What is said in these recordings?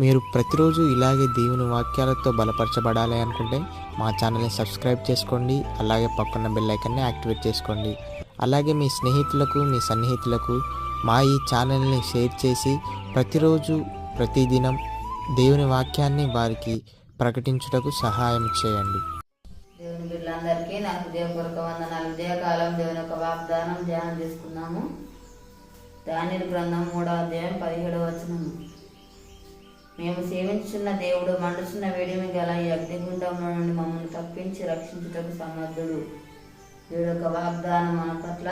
మీరు ప్రతిరోజు ఇలాగే దేవుని వాక్యాలతో బలపరచబడాలి అనుకుంటే మా ఛానల్ని సబ్స్క్రైబ్ చేసుకోండి. అలాగే పక్కన బెల్ ఐకాన్ని యాక్టివేట్ చేసుకోండి. అలాగే మీ స్నేహితులకు, మీ సన్నిహితులకు మా ఈ ఛానల్ని షేర్ చేసి ప్రతిరోజు ప్రతిదినం దేవుని వాక్యాన్ని వారికి ప్రకటించుటకు సహాయం చేయండి. దేవుని బిడ్డలందరికీ నా హృదయపూర్వక వందనాలు. ఉదయకాలం దేవుని యొక్క వాగ్దానం ధ్యానం చేసుకున్నాము. దానియేలు గ్రంథం 3వ అధ్యాయం 17వ వచనం. మేము సేవించున్న దేవుడు మండుచున్న వేడిమి గల ఈ అగ్నిగుండంలో నుండి మమ్మల్ని తప్పించి రక్షించుటకు సమర్థుడు. దేవుడు యొక్క వాగ్దానం మన పట్ల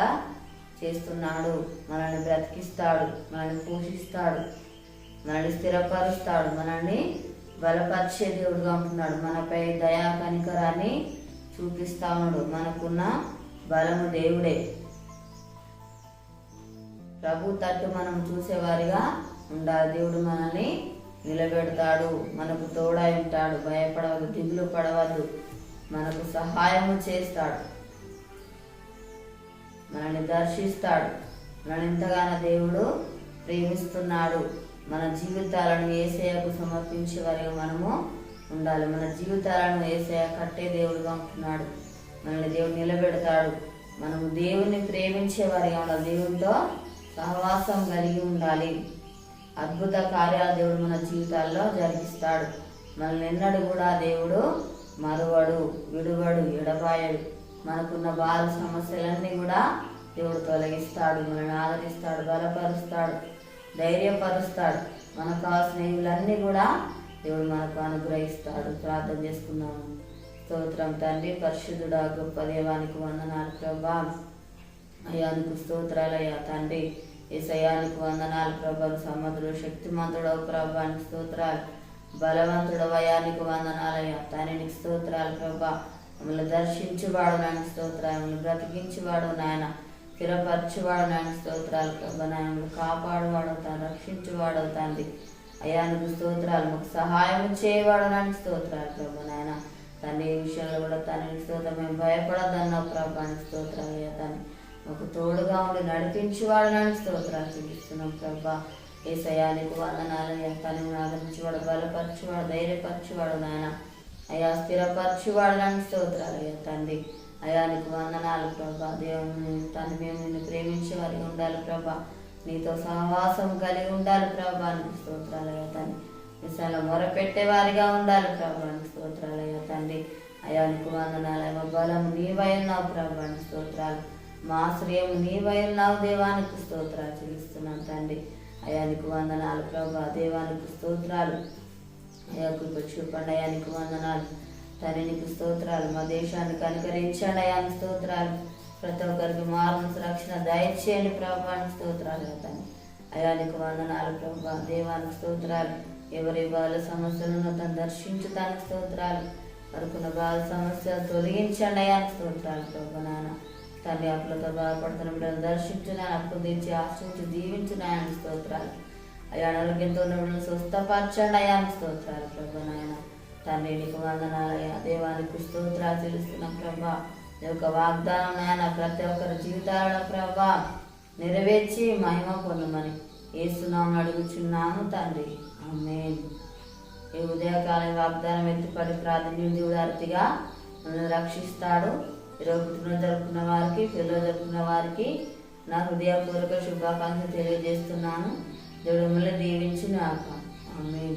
చేస్తున్నాడు. మనల్ని బ్రతికిస్తాడు, మనల్ని పోషిస్తాడు, మనల్ని స్థిరపరుస్తాడు, మనల్ని బలపరిచే దేవుడుగా ఉంటున్నాడు. మనపై దయా కనికరాన్ని చూపిస్తా ఉన్నాడు. మనకున్న బలము దేవుడే. ప్రభు తట్టు మనం చూసేవారిగా ఉండాలి. దేవుడు మనల్ని నిలబెడతాడు, మనకు తోడై ఉంటాడు. భయపడవద్దు, దిగులు పడవద్దు, మనకు సహాయము చేస్తాడు, మనల్ని దర్శిస్తాడు. మనల్ని ఎంతగానో దేవుడు ప్రేమిస్తున్నాడు. మన జీవితాలను యేసయ్యకు సమర్పించే వారిగా మనము ఉండాలి. మన జీవితాలను యేసయ్య కట్టే దేవుడుగా ఉంటున్నాడు. మనల్ని దేవుడు నిలబెడతాడు. మనము దేవుణ్ణి ప్రేమించే వారిగా ఉండాలి. దేవుడితో సహవాసం కలిగి ఉండాలి. అద్భుత కార్యాలు దేవుడు మన జీవితాల్లో జరిగిస్తాడు. మనల్ని ఎన్నడూ కూడా దేవుడు మరువడు, విడువడు, ఎడబాయడు. మనకున్న బాధ సమస్యలన్నీ కూడా దేవుడు తొలగిస్తాడు. మనల్ని ఆదరిస్తాడు, బలపరుస్తాడు, ధైర్యపరుస్తాడు. మనకు కావాల్సిన ఇవులన్నీ కూడా దేవుడు మనకు అనుగ్రహిస్తాడు. ప్రార్థన చేసుకున్నాము. స్తోత్రం తండ్రి, పరిశుద్ధుడా, గొప్ప దేవానికి వందనాలు ప్రభా. అయానికి స్తోత్రాలయ్యా తండ్రి. యేసయ్యానికి వందనాలు ప్రభా. సమర్థుడు, శక్తిమంతుడవు ప్రభానికి స్తోత్రాలు. బలవంతుడవు అయానికి వందనాలయ్యా తండ్రికి స్తోత్రాలు ప్రభా. మమ్మల్ని దర్శించువాడు నాయన స్తోత్రాలు. మమ్మల్ని బ్రతికించువాడు నాయన, స్థిరపరచువాడు నాయన స్తోత్రాలు ప్రభా. నాయన కాపాడువాడు తాను, రక్షించువాడు తండ్రి అయానికి స్తోత్రాలు. మాకు సహాయం చేయవాడు నాయన స్తోత్రాలు ప్రభా. నాయన తండ్రి ఈ విషయంలో కూడా తండ్రి స్తోత్రం. మేము భయపడదన్నావు ప్రభానికి స్తోత్రాలు అయ్యా తండ్రి. మాకు తోడుగా ఉండి నడిపించువాడు నాయన స్తోత్రాలు చూపిస్తున్నాం ప్రభా. యేసయ్యానికి వందనాలు అయ్యా తండ్రిని ఆదరించువాడు, బలపరచువాడు, ధైర్యపరచువాడు నాయన అయ్యా, స్థిరపరచువాడు నాయన స్తోత్రాలు అయ్యా తండ్రి. అయానికి వందనాలు ప్రభా. దేవుని తండ్రి మేము నిన్ను ప్రేమించే వారికి ఉండాలి ప్రభా. నీతో సహవాసం కలిగి ఉండాలి ప్రభా. నీకు స్తోత్రాలు అయ్యా తండ్రి. విషయంలో మొరపెట్టే వారిగా ఉండాలి ప్రభా. నీకు స్తోత్రాలు అయ్యా తండ్రి. అయానికి వందనాలు. మా బలం నీవై ఉన్నావు ప్రభా. నీకు స్తోత్రాలు. మా ఆశ్రయం నీవై ఉన్నావు దేవానికి స్తోత్రాలు చెల్లిస్తున్నాను తండ్రి. అయానికి వందనాలు ప్రభా. దేవానికి స్తోత్రాలు. అయ్యా కృప చూపండి. అయానికి వందనాలు తండ్రి. నీకు స్తోత్రాలు. మా దేశాన్ని కనుకరించండి అయానికి స్తోత్రాలు. ప్రతి ఒక్కరికి మార్గం రక్షణ దయచేయండి ప్రభానికి స్తోత్రాలు తండ్రి. అయానికి వందనాలు ప్రభా. దేవానికి స్తోత్రాలు. ఎవరి బాధ సమస్యలను తను దర్శించు దానికి స్తోత్రాలు. వరకున్న బాధ సమస్య తొలగించండి అయానికి స్తోత్రాలు ప్రభా. నాన్న తండ్రి అప్పులతో బాధపడుతున్న బిడ్డలు దర్శించు నాయన, అప్పులు తీర్చి ఆశ్రయించి దీవించు నాయన స్తోత్రాలు. అయ్యా అనారోగ్యంతో ఉన్న బిడ్డలు స్వస్థపరచండి అయానికి స్తోత్రాలు ప్రభా. నాయన తండ్రి నీకు వందనాలయ్యా. దేవానికి స్తోత్రాలు చెల్లిస్తున్నాం ప్రభా. నీ యొక్క వాగ్దానం నాయన ప్రతి ఒక్కరి జీవితాలలో ప్రభా నెరవేర్చి మహిమ పొందమని యేసునామమున అడుగుచున్నాము తండ్రి. ఆమేన్. ఈ ఉదయకాలం వాగ్దానం ఎత్తిపడి ప్రార్థన దేవుడు అతిగా మనల్ని రక్షిస్తాడు. ఈరోజు పుట్టినరోజు జరుపుకున్న వారికి, పిల్లలు జరుపుకున్న వారికి నా హృదయపూర్వక శుభాకాంక్షలు తెలియజేస్తున్నాను. దేవుడు మిమ్మల్ని దీవించును గాక. ఆమేన్.